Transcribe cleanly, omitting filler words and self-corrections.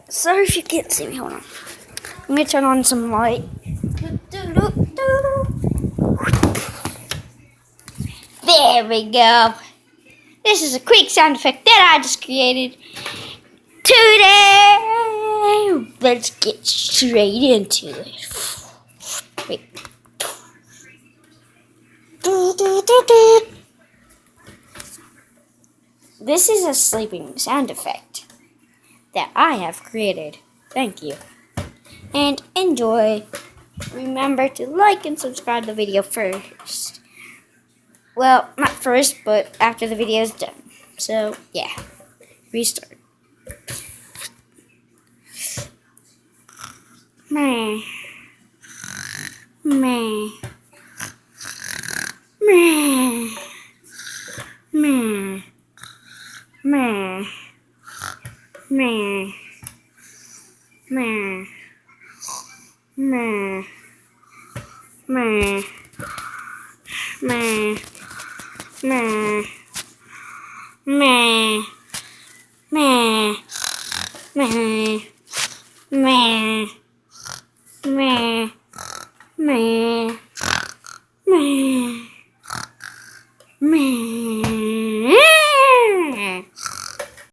Sorry if you can't see me. Hold on. Let me turn on some light. There we go. This is a quick sound effect that I just created today. Let's get straight into it. Wait. This is a sleeping sound effect that I have created. Thank you. And enjoy. Remember to like and subscribe to the video first. Well, not first, but after the video is done. So, yeah. Restart. Meh. Meh. Meh. Meh. Meh. Meh. Meh. Meh. Meh. Meh. Meh. Meh. Meh. Meh. Meh. Meh. Meh. Meh.